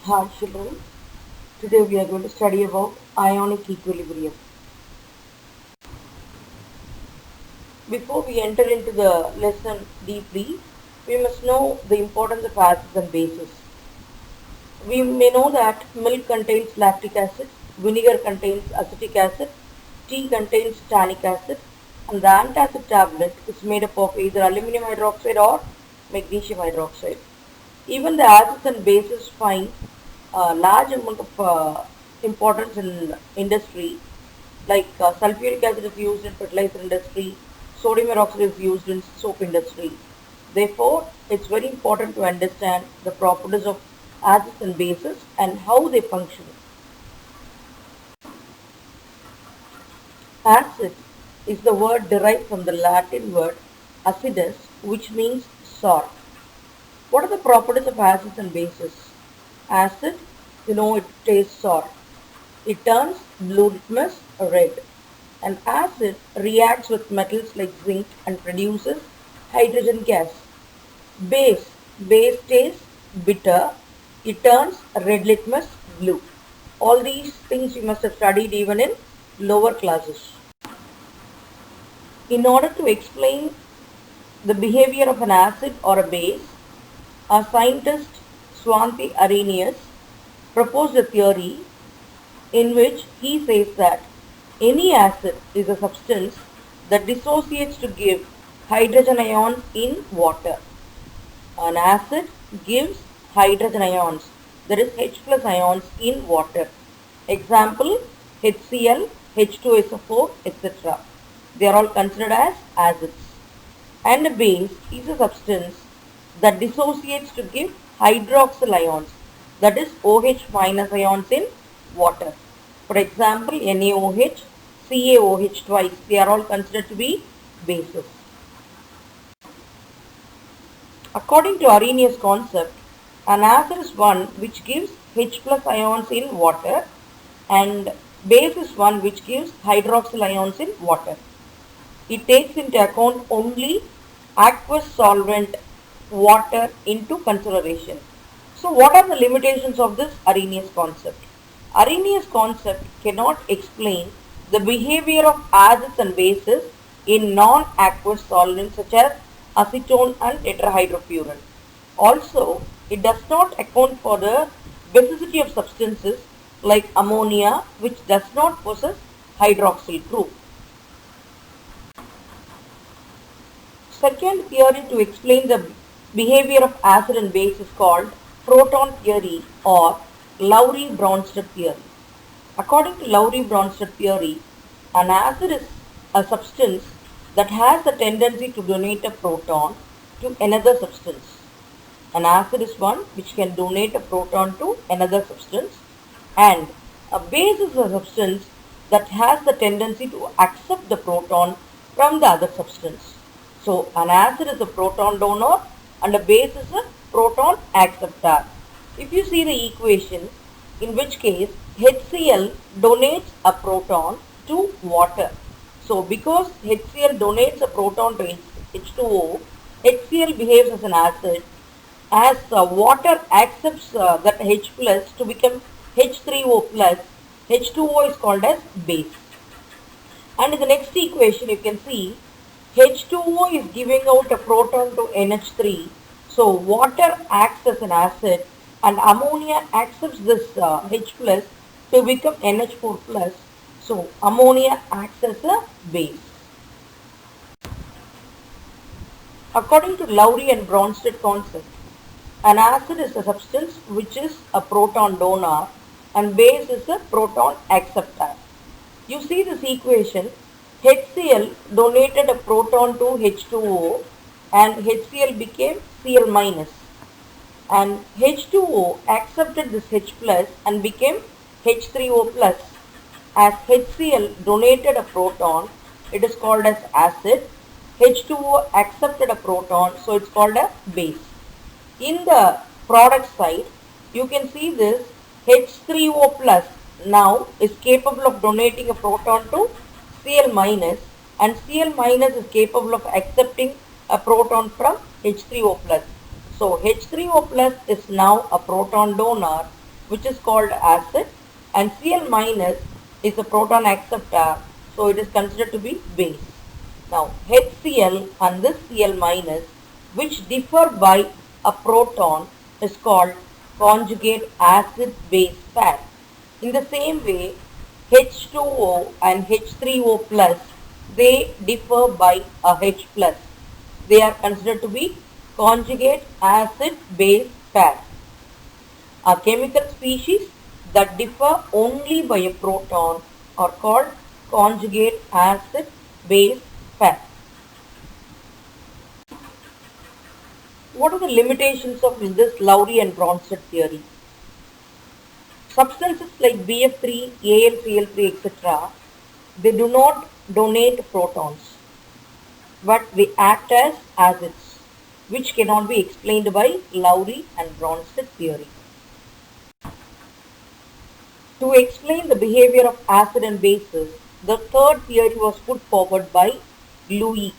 Hi children, today we are going to study about ionic equilibrium. Before we enter into the lesson deeply, we must know the importance of acids and bases. We may know that milk contains lactic acid, vinegar contains acetic acid, tea contains tannic acid, and the antacid tablet is made up of either aluminum hydroxide or magnesium hydroxide. Even the acids and bases find a large amount of importance in industry, like sulfuric acid is used in fertilizer industry, sodium peroxide is used in soap industry. Therefore, it's very important to understand the properties of acids and bases and how they function. Acid is the word derived from the Latin word acidus, which means sour. What are the properties of acids and bases? Acid, it tastes sour. It turns blue litmus red. An acid reacts with metals like zinc and produces hydrogen gas. Base, base tastes bitter. It turns red litmus blue. All these things you must have studied even in lower classes. In order to explain the behavior of an acid or a base, a scientist, Svante Arrhenius, proposed a theory in which he says that any acid is a substance that dissociates to give hydrogen ions in water. An acid gives hydrogen ions, that is H plus ions in water. Example, HCl, H2SO4, etc. They are all considered as acids. And a base is a substance that dissociates to give hydroxyl ions, that is OH minus ions in water. For example, NaOH, CaOH twice, they are all considered to be bases. According to Arrhenius' concept, an acid is one which gives H plus ions in water and base is one which gives hydroxyl ions in water. It takes into account only aqueous solvent water into consideration. So what are the limitations of this Arrhenius concept? Arrhenius concept cannot explain the behavior of acids and bases in non-aqueous solvents such as acetone and tetrahydrofuran. Also, it does not account for the basicity of substances like ammonia, which does not possess hydroxyl group. Second theory to explain the behavior of acid and base is called proton theory or Lowry-Bronsted theory. According to Lowry-Bronsted theory, an acid is a substance that has the tendency to donate a proton to another substance. An acid is one which can donate a proton to another substance, and a base is a substance that has the tendency to accept the proton from the other substance. So an acid is a proton donor and a base is a proton acceptor. If you see the equation, in which case HCl donates a proton to water. So because HCl donates a proton to H2O, HCl behaves as an acid. As water accepts that H plus to become H3O plus, H2O is called as base. And in the next equation you can see H2O is giving out a proton to NH3. So water acts as an acid and ammonia accepts this H plus to become NH4 plus. So ammonia acts as a base. According to Lowry and Bronsted concept, an acid is a substance which is a proton donor and base is a proton acceptor. You see this equation, HCl donated a proton to H2O and HCl became Cl minus, and H2O accepted this H plus and became H3O plus. As HCl donated a proton, it is called as acid. H2O accepted a proton, so it's called a base. In the product side, you can see this H3O plus now is capable of donating a proton to Cl minus, and Cl minus is capable of accepting a proton from H3O plus. So H3O plus is now a proton donor which is called acid, and Cl minus is a proton acceptor, so it is considered to be base. Now HCl and this Cl minus, which differ by a proton, is called conjugate acid base pair. In the same way, H2O and H3O plus, they differ by a H plus. They are considered to be conjugate acid base pair. A chemical species that differ only by a proton are called conjugate acid base pair. What are the limitations of this Lowry and Bronsted theory? Substances like BF3, AlCl3, etc., they do not donate protons, but they act as acids, which cannot be explained by Lowry and Bronsted theory. To explain the behavior of acid and bases, the third theory was put forward by Lewis.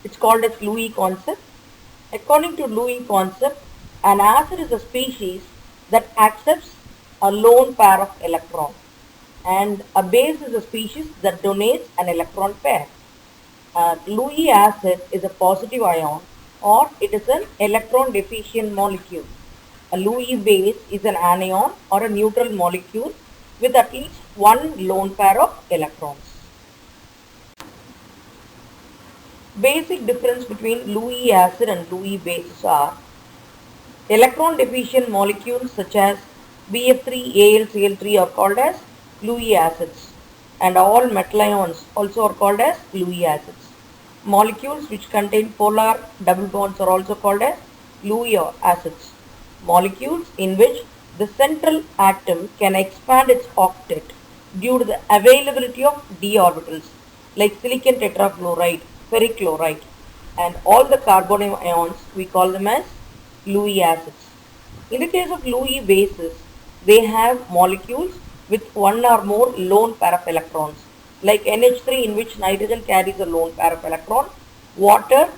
It's called as Lewis concept. According to Lewis concept, an acid is a species that accepts a lone pair of electrons, and a base is a species that donates an electron pair. Lewis acid is a positive ion, or it is an electron deficient molecule. A Lewis base is an anion or a neutral molecule with at least one lone pair of electrons. Basic difference between Lewis acid and Lewis bases are: electron deficient molecules such as BF3, AlCl3 are called as Lewis acids, and all metal ions also are called as Lewis acids. Molecules which contain polar double bonds are also called as Lewis acids. Molecules in which the central atom can expand its octet due to the availability of d orbitals, like silicon tetrafluoride, ferric chloride, and all the carbonyl ions, we call them as Lewis acids. In the case of Lewis bases, they have molecules with one or more lone pair of electrons, like NH3, in which nitrogen carries a lone pair of electron, water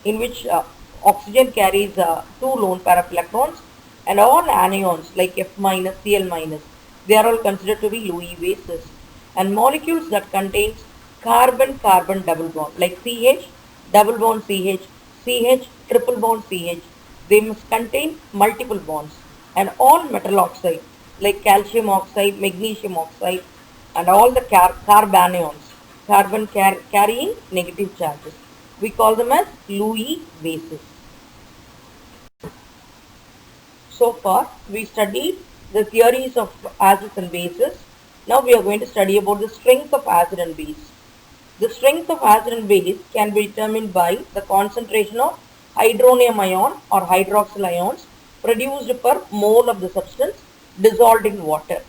in which oxygen carries two lone pair of electrons, and all anions like F minus, Cl minus, they are all considered to be Lewis bases. And molecules that contains carbon-carbon double bond like CH, double bond CH, CH, triple bond CH, they must contain multiple bonds. And all metal oxide like calcium oxide, magnesium oxide, and all the carbanions, carbon carrying negative charges, we call them as Lewis bases. So far, we studied the theories of acids and bases. Now we are going to study about the strength of acid and base. The strength of acid and base can be determined by the concentration of hydronium ion or hydroxyl ions produced per mole of the substance dissolved in water.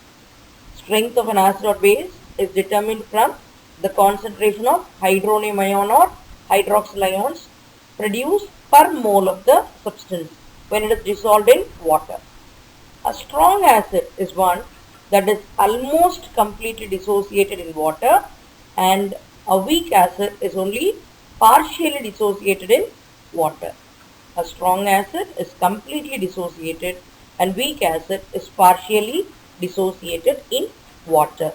Strength of an acid or base is determined from the concentration of hydronium ion or hydroxyl ions produced per mole of the substance when it is dissolved in water. A strong acid is one that is almost completely dissociated in water, and a weak acid is only partially dissociated in water. A strong acid is completely dissociated and weak acid is partially dissociated in water.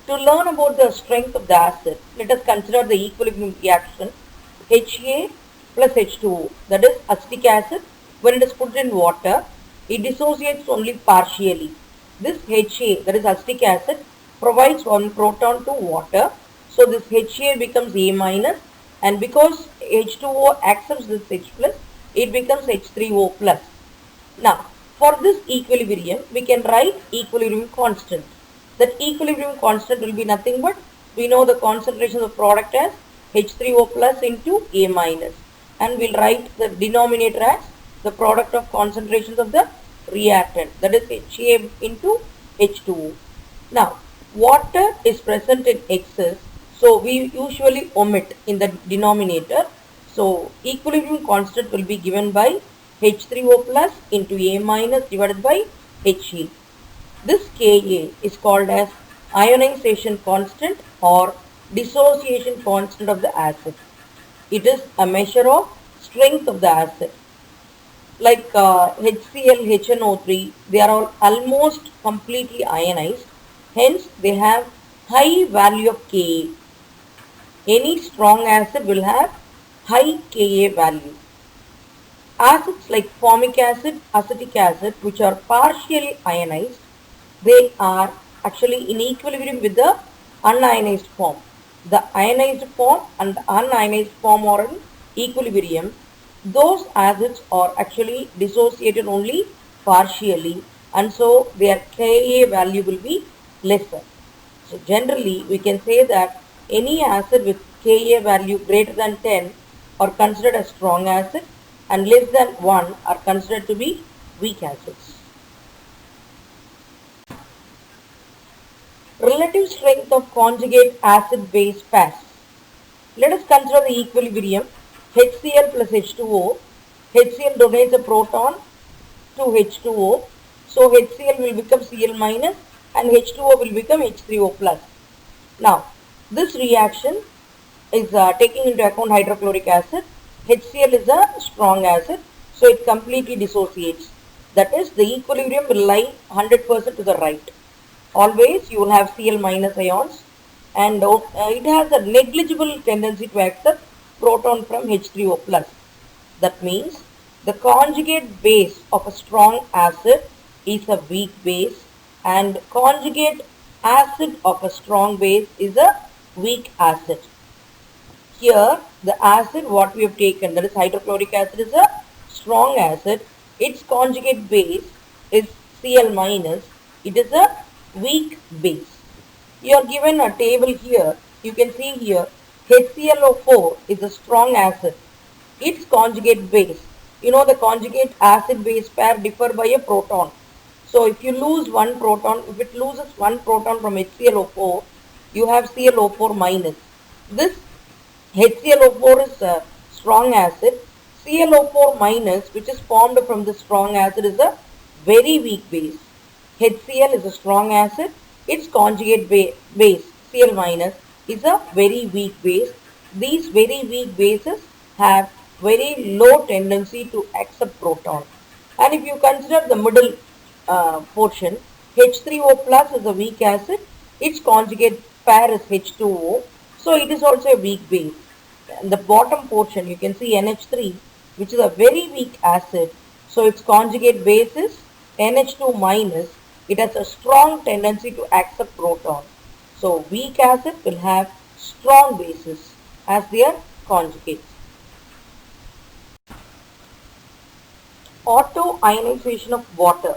To learn about the strength of the acid, let us consider the equilibrium reaction Ha plus H2O, that is acetic acid. When it is put in water, it dissociates only partially. This Ha, that is acetic acid, provides one proton to water, so this Ha becomes A minus, and because H2O accepts this H plus, it becomes H3O plus. Now, for this equilibrium, we can write equilibrium constant. That equilibrium constant will be nothing but, we know the concentration of the product as H3O plus into A minus, and we'll write the denominator as the product of concentrations of the reactant, that is Ha into H2O. Now, water is present in excess, so we usually omit in the denominator. So, equilibrium constant will be given by H3O plus into A minus divided by He. This Ka is called as ionization constant or dissociation constant of the acid. It is a measure of strength of the acid. like HCl, HNO3, they are all almost completely ionized. Hence, they have high value of Ka. Any strong acid will have high Ka value. Acids like formic acid, acetic acid, which are partially ionized, they are actually in equilibrium with the unionized form. The ionized form and the unionized form are in equilibrium. Those acids are actually dissociated only partially, and so their Ka value will be lesser. So generally we can say that any acid with Ka value greater than 10 are considered as strong acid, and less than 1 are considered to be weak acids. Relative strength of conjugate acid-base pairs. Let us consider the equilibrium HCl plus H2O. HCl donates a proton to H2O. So HCl will become Cl minus and H2O will become H3O plus. Now, this reaction is taking into account hydrochloric acid. HCl is a strong acid, so it completely dissociates. That is, the equilibrium will lie 100% to the right. Always you will have Cl minus ions, and it has a negligible tendency to accept proton from H3O plus. That means the conjugate base of a strong acid is a weak base, and conjugate acid of a strong base is a weak acid. Here the acid what we have taken, that is hydrochloric acid, is a strong acid. Its conjugate base is Cl minus. It is a weak base. You are given a table here. You can see here HClO4 is a strong acid. Its conjugate base, you know, the conjugate acid base pair differ by a proton. So if you lose one proton, if it loses one proton from HClO4, you have ClO4 minus. This HClO4 is a strong acid. ClO4 minus, which is formed from the strong acid, is a very weak base. HCl is a strong acid. Its conjugate base, Cl minus, is a very weak base. These very weak bases have very low tendency to accept proton. And if you consider the middle portion, H3O plus is a weak acid. Its conjugate pair is H2O. So it is also a weak base. And the bottom portion, you can see NH3, which is a very weak acid. So its conjugate base is NH2 minus. It has a strong tendency to accept proton. So weak acid will have strong bases as their conjugates. Auto-ionization of water.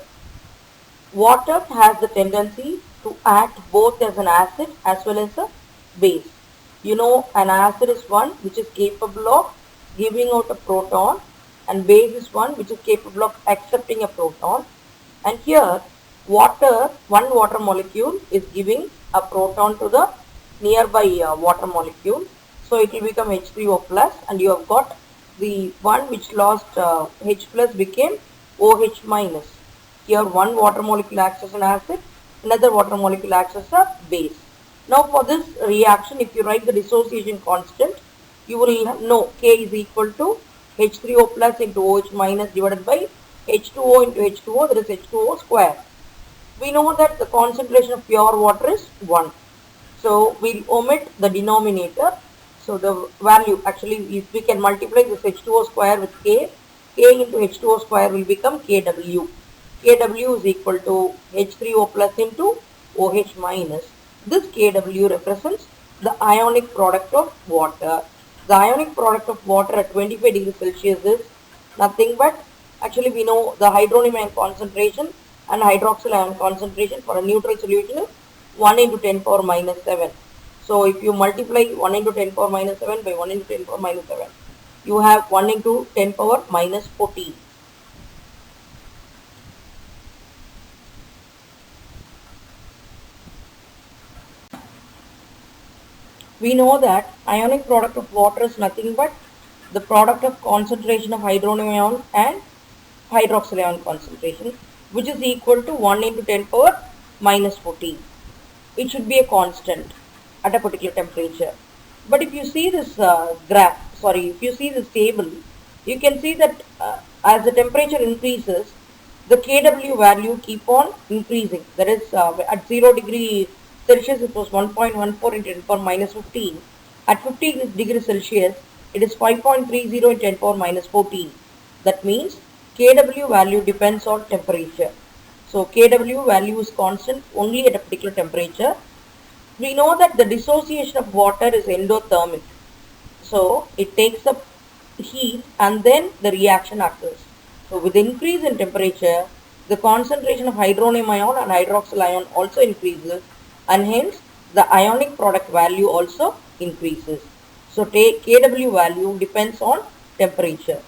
Water has the tendency to act both as an acid as well as a base. You know, an acid is one which is capable of giving out a proton, and base is one which is capable of accepting a proton. And here water, one water molecule is giving a proton to the nearby water molecule. So it will become H3O plus, and you have got the one which lost H plus became OH minus. Here one water molecule acts as an acid, another water molecule acts as a base. Now for this reaction, if you write the dissociation constant, you will know K is equal to H3O plus into OH minus divided by H2O into H2O, that is H2O square. We know that the concentration of pure water is 1. So we'll omit the denominator. So the value, actually if we can multiply this H2O square with K, K into H2O square will become KW. KW is equal to H3O plus into OH minus. This KW represents the ionic product of water. The ionic product of water at 25 degrees Celsius is nothing but, actually we know the hydronium ion concentration and hydroxyl ion concentration for a neutral solution is 1 into 10 power minus 7. So if you multiply 1 into 10 power minus 7 by 1 into 10 power minus 7, you have 1 into 10 power minus 14. We know that ionic product of water is nothing but the product of concentration of hydronium ion and hydroxyl ion concentration, which is equal to 1 into 10 power minus 14. It should be a constant at a particular temperature. But if you see this if you see this table, you can see that as the temperature increases, the Kw value keep on increasing. That is, at 0 degree Celsius it was 1.14 into 10 power minus 15. At 50 degrees Celsius it is 5.30 into 10 power minus 14. That means Kw value depends on temperature. So Kw value is constant only at a particular temperature. We know that the dissociation of water is endothermic. So it takes up heat and then the reaction occurs. So with increase in temperature, the concentration of hydronium ion and hydroxyl ion also increases, and hence the ionic product value also increases. So Kw value depends on temperature.